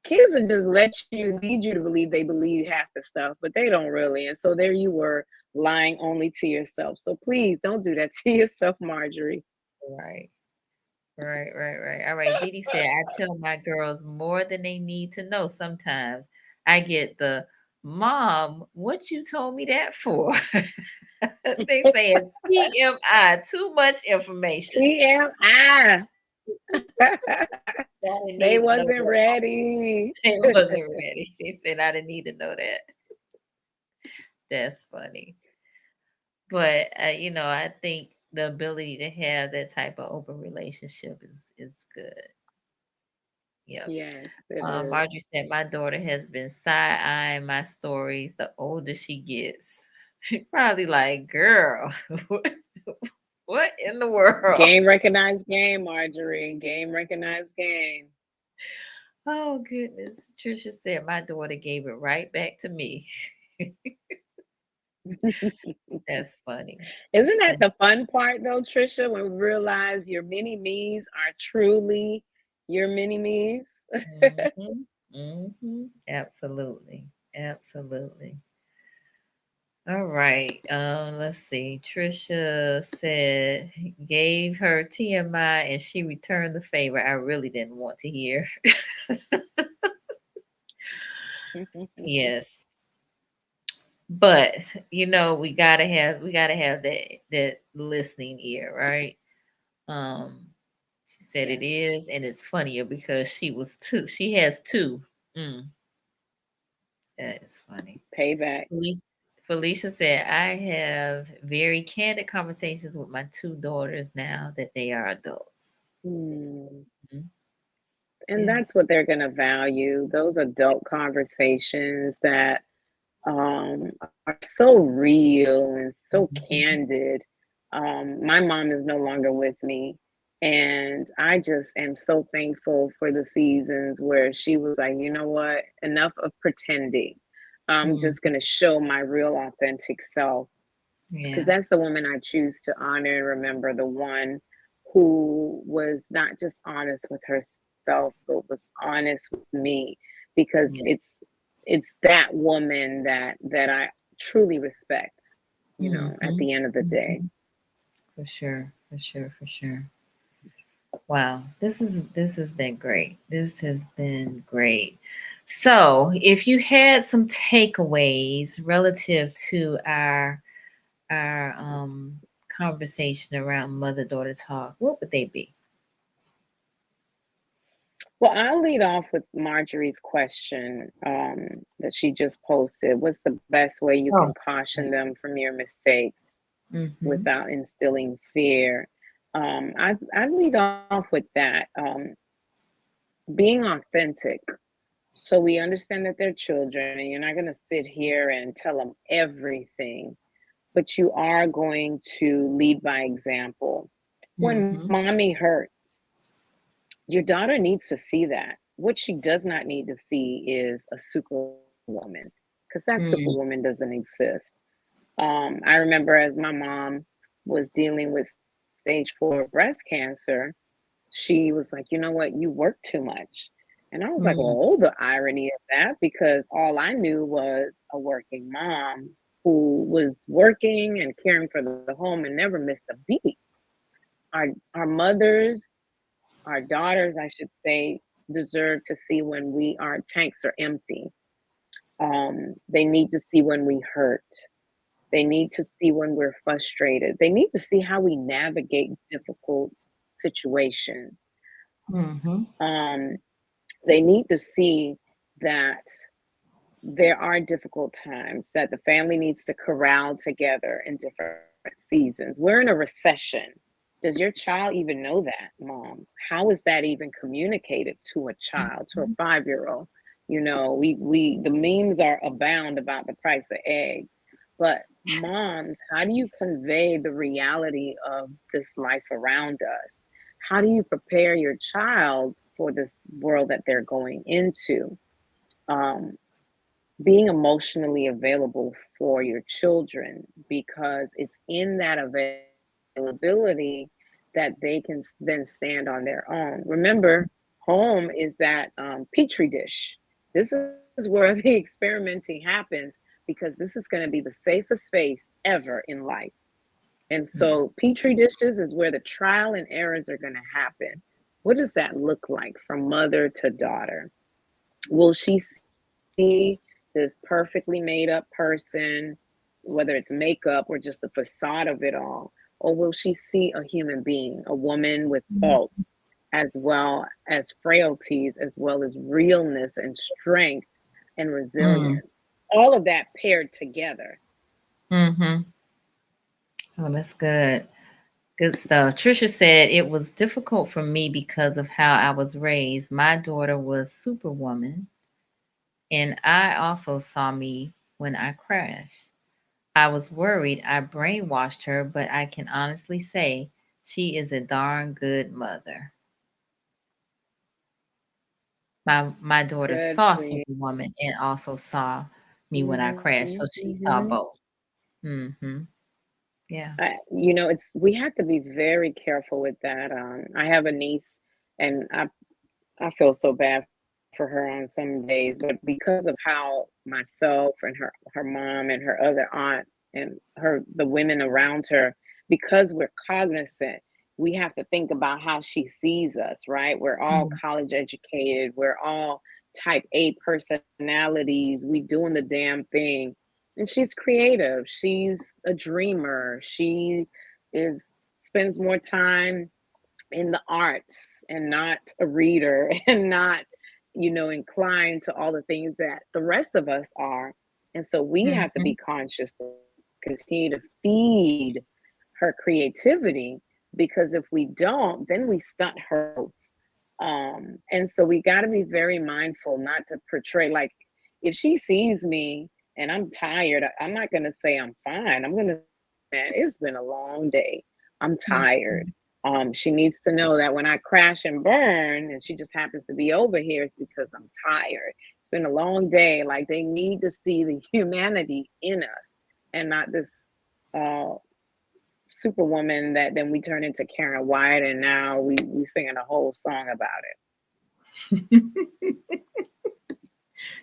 kids will just lead you to believe they believe half the stuff, but they don't really. And so there you were lying only to yourself. So please don't do that to yourself, Marjorie.
Right. Right. Right. Right. All right. Didi said, "I tell my girls more than they need to know. Sometimes I get the mom. What you told me that for?" They saying TMI. Too much information.
TMI.
So I didn't
They
need to know
wasn't
that.
ready.
They wasn't ready. They said I didn't need to know that. That's funny. But I think the ability to have that type of open relationship is good. Yep.
Yes, it is.
Marjorie said my daughter has been side eyeing my stories the older she gets. She probably like, girl, what in the world?
Game recognized game, Marjorie. Game recognized game.
Oh goodness. Trisha said my daughter gave it right back to me. That's funny.
Isn't that
And
the fun part though, Trisha, when we realize your mini me's are truly your mini me's?
mhm, mhm, absolutely. Absolutely. All right. Let's see. Trisha said gave her TMI and she returned the favor. I really didn't want to hear. Yes. But we gotta have that listening ear, right? Um she said it
Yes.
is, and it's funnier because she was two. She has two. Mm, that is funny.
Payback.
Felicia Felicia said, I have very candid conversations with my two daughters now that they are adults.
Hmm.
Mhm.
And
Yeah.
that's what they're going to value, those adult conversations that are so real and so
Mhm.
candid. My mom is no longer with me. And I just am so thankful for the seasons where she was like, you know what, enough of pretending. I'm
Mhm.
just going to show my real authentic self because
Yeah.
that's the woman I choose to honor and remember, the one who was not just honest with herself, but was honest with me, because
Yeah.
it's that woman that I truly respect, at
Mhm.
the end of the day.
Mhm. For sure. For sure. For sure. Wow. This has been great. This has been great. So, if you had some takeaways relative to our conversation around mother daughter talk, what would they be?
Well, I'll lead off with Marjorie's question that she just posted. What's the best way you
Oh,
can caution
yes.
them from your mistakes
Mm-hmm.
without instilling fear? I'd lead off with that. Being authentic. So we understand that they're children, and you're not going to sit here and tell them everything, but you are going to lead by example. When
Mm-hmm.
mommy hurts, your daughter needs to see that. What she does not need to see is a superwoman, because that
Mm,
superwoman doesn't exist. I remember as my mom was dealing with stage 4 breast cancer, she was like, you know what, you work too much. And I was like,
mm,
well, the irony of that, because all I knew was a working mom. who was working and caring for the home and never missed a beat. Our mothers, our daughters, I should say, deserve to see when our tanks are empty. They need to see when we hurt. They need to see when we're frustrated. They need to see how we navigate difficult situations.
Mm-hmm.
They need to see that there are difficult times, that the family needs to corral together in different seasons. We're in a recession. Does your child even know that, mom? How is that even communicated to a child, to a 5-year-old? You know, the memes are abound about the price of eggs. But moms, how do you convey the reality of this life around us? How do you prepare your child for this world that they're going into? Um, Being emotionally available for your children, because it's in that availability that they can then stand on their own. Remember, home is that petri dish. This is where the experimenting happens, because this is going to be the safest space ever in life. And so petri dishes is where the trial and errors are going to happen. What does that look like from mother to daughter? Will she see this perfectly made up person, whether it's makeup or just the facade of it all? Or will she see a human being, a woman with faults, as well as frailties, as well as realness and strength and resilience? All of that paired together.
Mm-hmm. Oh, that's good. Good stuff. Trisha said it was difficult for me because of how I was raised. My daughter was superwoman, and I also saw me when I crashed. I was worried I brainwashed her, but I can honestly say she is a darn good mother. My daughter
Good
saw
for you.
Superwoman and also saw me when I crashed,
Mm-hmm,
so she saw
mm-hmm.
both. Mhm. Yeah.
It's we have to be very careful with that. I have a niece, and I feel so bad for her on some days, but because of how myself and her mom and her other aunt and the women around her, because we're cognizant, we have to think about how she sees us, right? We're all
Mhm.
college educated, we're all type A personalities, we doing the damn thing. And she's creative, she's a dreamer, she is spends more time in the arts and not a reader and not, inclined to all the things that the rest of us are. And so we have to be
Mhm.
conscious to continue to feed her creativity, because if we don't, then we stunt her. And so we got to be very mindful not to portray, like, if she sees me and I'm tired, I'm not going to say I'm fine. I'm going to, man, it's been a long day. I'm tired.
Mhm.
She needs to know that when I crash and burn and she just happens to be over here, it's because I'm tired. It's been a long day. Like, they need to see the humanity in us and not this uh superwoman that then we turn into Karen White, and now we singing a whole song about it.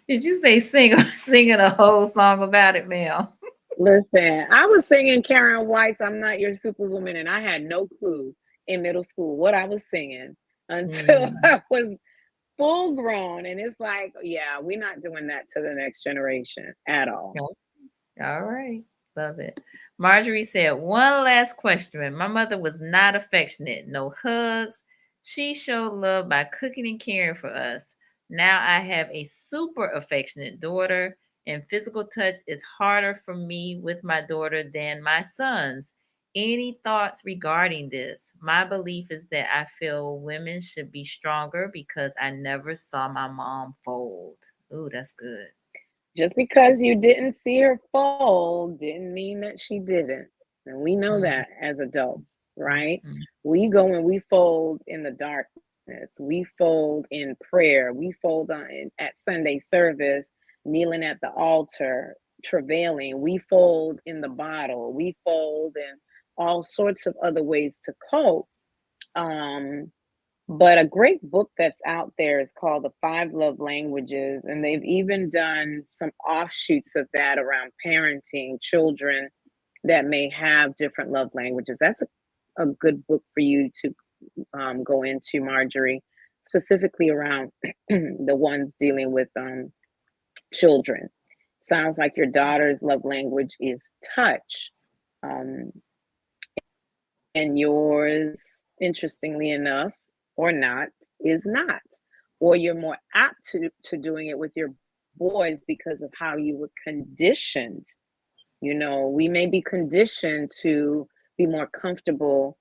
Did you say singing a whole song about it, Mel?
Listen, I was singing Karen White's I'm Not Your Superwoman, and I had no clue in middle school what I was singing until
Mm.
I was full grown. And it's like, yeah, we're not doing that to the next generation at all.
Okay. All right. Love it. Marjorie said, one last question. My mother was not affectionate. No hugs. She showed love by cooking and caring for us. Now I have a super affectionate daughter, and physical touch is harder for me with my daughter than my sons. Any thoughts regarding this? My belief is that I feel women should be stronger because I never saw my mom fold. Ooh, that's good.
Just because you didn't see her fold didn't mean that she didn't. And we know
Mhm.
that as adults, right?
Mhm.
We go and we fold in the darkness. We fold in prayer. We fold at Sunday service, kneeling at the altar, travailing. We fold in the bottle. We fold in all sorts of other ways to cope. Um, But a great book that's out there is called The Five Love Languages, and they've even done some offshoots of that around parenting children that may have different love languages. That's a good book for you to go into, Marjorie, specifically around the ones dealing with children. Sounds like your daughter's love language is touch. Um, and yours, interestingly enough, or not, is not. Or you're more apt to doing it with your boys because of how you were conditioned. You know, we may be conditioned to be more comfortable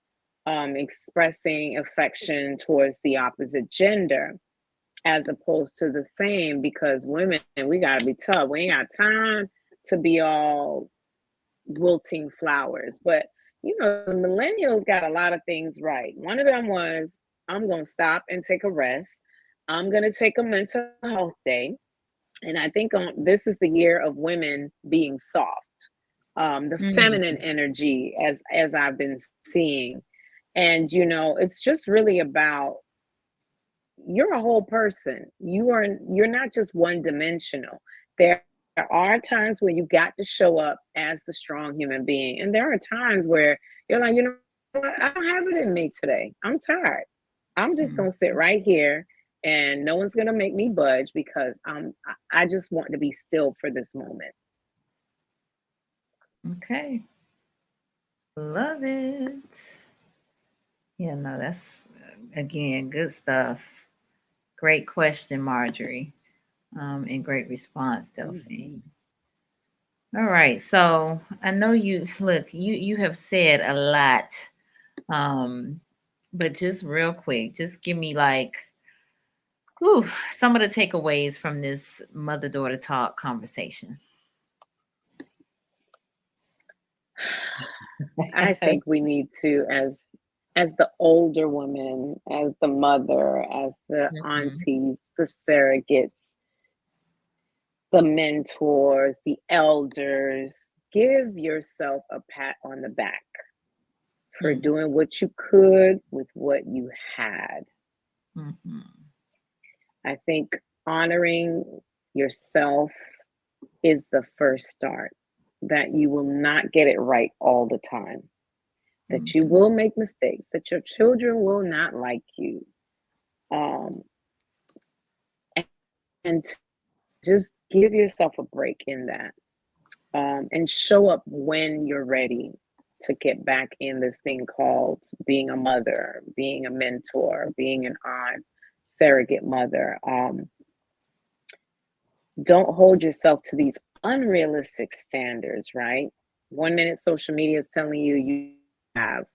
expressing affection towards the opposite gender as opposed to the same, because women, we got to be tough. We ain't got time to be all wilting flowers. But you know, the millennials got a lot of things right. One of them was, I'm going to stop and take a rest. I'm going to take a mental health day. And I think this is the year of women being soft, the feminine energy, as I've been seeing. And you know, it's just really about, you're a whole person. You're not just one dimensional. There are times where you got to show up as the strong human being, and there are times where you're like, you know what, I don't have it in me today. I'm tired. I'm just gonna sit right here, and no one's gonna make me budge because I just want to be still for this moment.
Okay. Love it. Yeah, no, that's again good stuff. Great question, Marjorie. And great response, Delphine. All right. So I know you have said a lot. But just real quick, just give me like some of the takeaways from this mother-daughter talk conversation.
I think we need to, as the older women, as the mother, as the aunties, the surrogates, the mentors, the elders, give yourself a pat on the back for doing what you could with what you had. I think honoring yourself is the first start, that you will not get it right all the time, that you will make mistakes, that your children will not like you. And just give yourself a break in that, and show up when you're ready to get back in this thing called being a mother, being a mentor, being an aunt, surrogate mother. Don't hold yourself to these unrealistic standards, right? 1 minute social media is telling you you have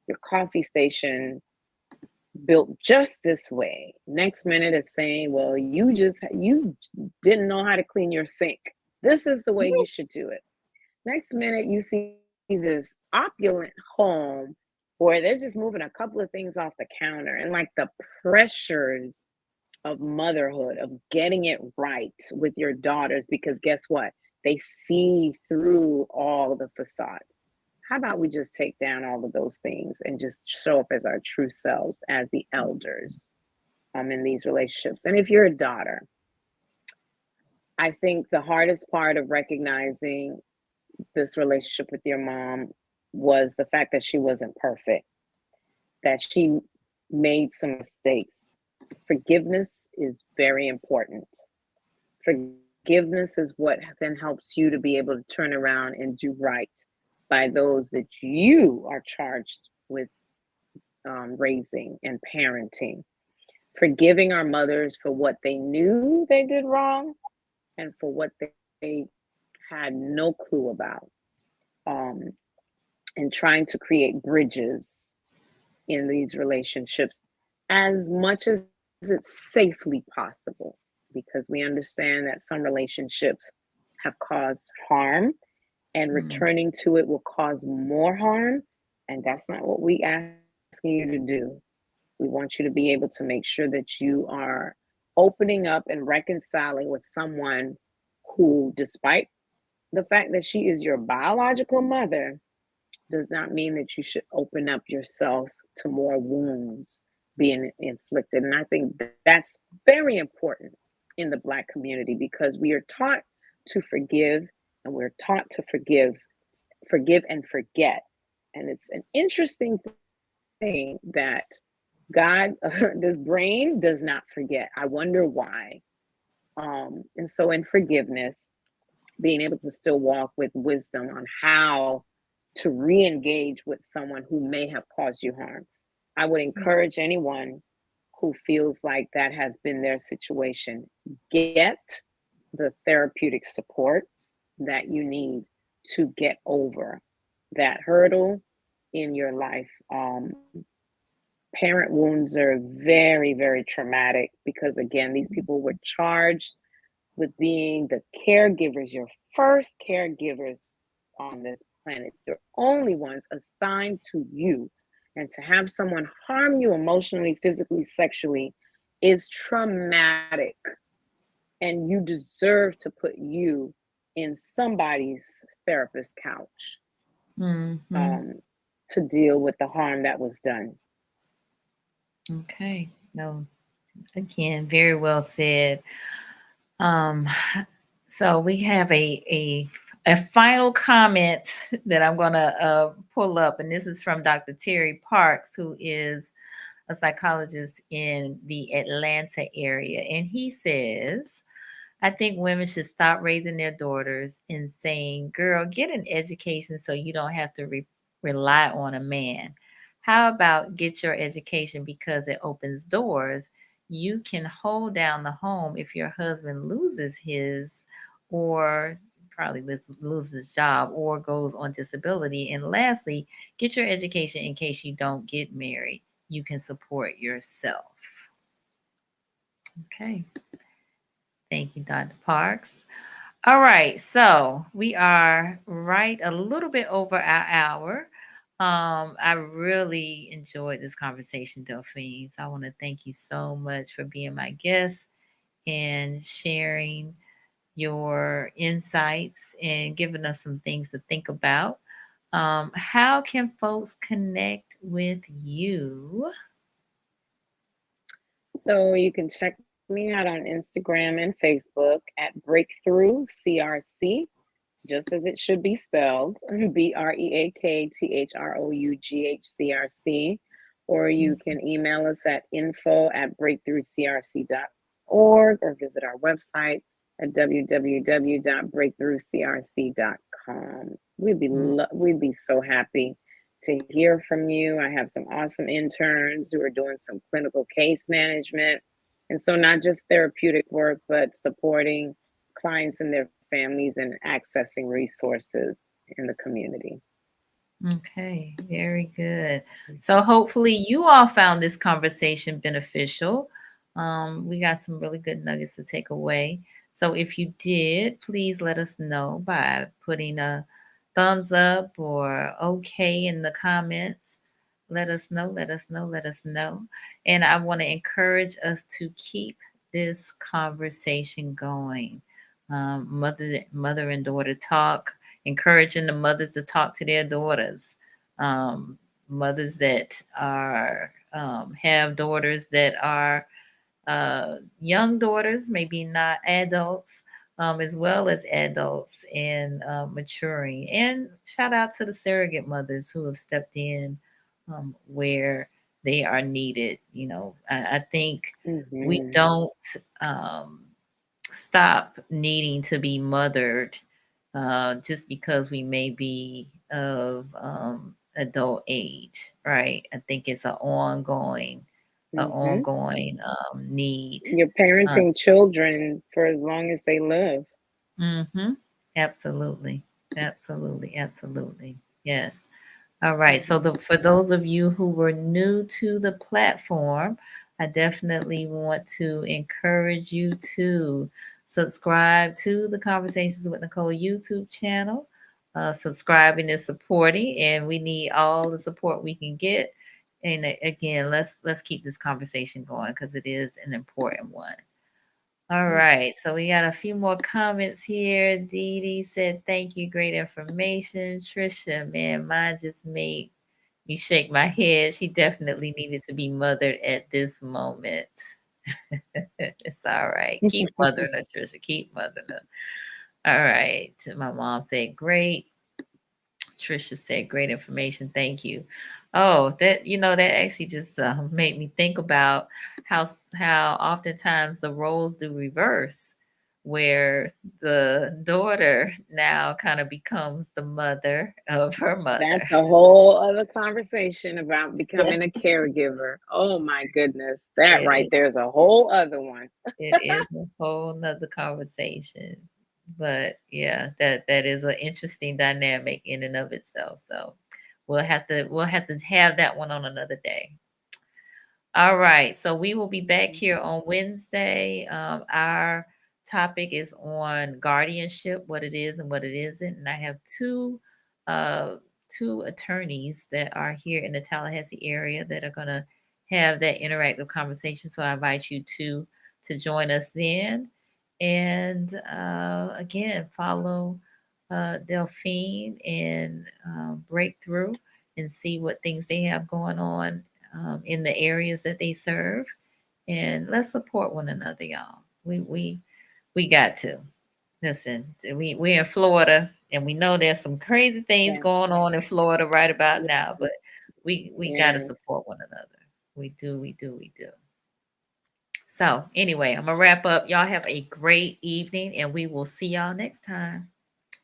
your coffee station built just this way. Next minute it's saying, well, you didn't know how to clean your sink. This is the way you should do it. Next minute you see this opulent home where they're just moving a couple of things off the counter, and like the pressures of motherhood, of getting it right with your daughters, because guess what? They see through all the facades. How about we just take down all of those things and just show up as our true selves, as the elders in these relationships? And if you're a daughter, I think the hardest part of recognizing this relationship with your mom was the fact that she wasn't perfect, that she made some mistakes. Forgiveness is very important. Forgiveness is what then helps you to be able to turn around and do right by those that you are charged with raising and parenting. Forgiving our mothers for what they knew they did wrong and for what they had no clue about. And trying to create bridges in these relationships as much as it's safely possible, because we understand that some relationships have caused harm, and returning to it will cause more harm. And that's not what we asking you to do. We want you to be able to make sure that you are opening up and reconciling with someone who, despite the fact that she is your biological mother, does not mean that you should open up yourself to more wounds being inflicted. And I think that's very important in the Black community, because we are taught to forgive, and we're taught to forgive and forget. And it's an interesting thing that God, this brain does not forget. I wonder why. And so in forgiveness, being able to still walk with wisdom on how to re-engage with someone who may have caused you harm. I would encourage anyone who feels like that has been their situation, get the therapeutic support that you need to get over that hurdle in your life. Parent wounds are very, very traumatic, because, again, these people were charged with being the caregivers, your first caregivers on this planet, your only ones assigned to you. And to have someone harm you emotionally, physically, sexually is traumatic. And you deserve to put you in somebody's therapist couch,
Mm-hmm.
to deal with the harm that was done.
Okay. No, again, very well said. Um, so we have a final comment that I'm gonna pull up, and this is from Dr. Terry Parks, who is a psychologist in the Atlanta area, and he says, I think women should stop raising their daughters and saying, girl, get an education so you don't have to rely on a man. How about get your education because it opens doors? You can hold down the home if your husband loses his, or probably loses his job, or goes on disability. And lastly, get your education in case you don't get married. You can support yourself. Okay. Thank you, Dr. Parks. All right, so we are right a little bit over our hour. I really enjoyed this conversation, Delphine. So I want to thank you so much for being my guest and sharing your insights and giving us some things to think about. How can folks connect with you?
So you can check me out on Instagram and Facebook at Breakthrough CRC, just as it should be spelled, BreakThroughCRC. Or you can email us at info@breakthroughcrc.org, or visit our website at www.breakthroughcrc.com. We'd be so happy to hear from you. I have some awesome interns who are doing some clinical case management. And so, not just therapeutic work, but supporting clients and their families and accessing resources in the community.
Okay, very good. So hopefully you all found this conversation beneficial. We got some really good nuggets to take away. So if you did, please let us know by putting a thumbs up or okay in the comments. Let us know, let us know, let us know. And I want to encourage us to keep this conversation going. Mother and daughter talk, encouraging the mothers to talk to their daughters, um, mothers that are have daughters that are young daughters, maybe not adults, as well as adults, and maturing. And shout out to the surrogate mothers who have stepped in where they are needed. You know, I think we
Mm-hmm.
don't um, stop needing to be mothered just because we may be of adult age, right? I think it's an
Mm-hmm.
ongoing need.
You're
Uh,
parenting children for as long as they live.
mm-hmm. Absolutely, absolutely, absolutely. Yes. All right. So for those of you who were new to the platform, I definitely want to encourage you to subscribe to the Conversations with Nicole YouTube channel. Subscribing is supporting, and we need all the support we can get. And again, let's keep this conversation going because it is an important one. All right, so we got a few more comments here. Dee Dee said, "Thank you, great information." Trisha, man, mine just made You shake my head. She definitely needed to be mothered at this moment. It's all right. Keep mothering her, Trisha. Keep mothering her. All right. My mom said, great. Trisha said, great information. Thank you. Oh, that actually just made me think about how oftentimes the roles do reverse, where the daughter now kind of becomes the mother of her mother.
That's a whole other conversation about
Yeah,
becoming a caregiver. Oh my goodness. That right
it,
there is a whole other one.
it is a whole nother conversation. But yeah, that is an interesting dynamic in and of itself. So we'll have to have that one on another day. All right. So we will be back here on Wednesday. Our topic is on guardianship, what it is and what it isn't. And I have uh, two attorneys that are here in the Tallahassee area that are going to have that interactive conversation. So I invite you to join us then. And again, follow Delphine and Breakthrough and see what things they have going on in the areas that they serve, and let's support one another, y'all. We got to listen. We're in Florida, and we know there's some crazy things
Yeah.
going on in Florida right about now, but we got to
Yes.
support one another. We do, we do, we do. So anyway, I'm gonna wrap up. Y'all have a great evening, and we will see y'all next time.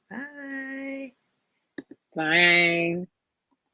Bye.
Fine.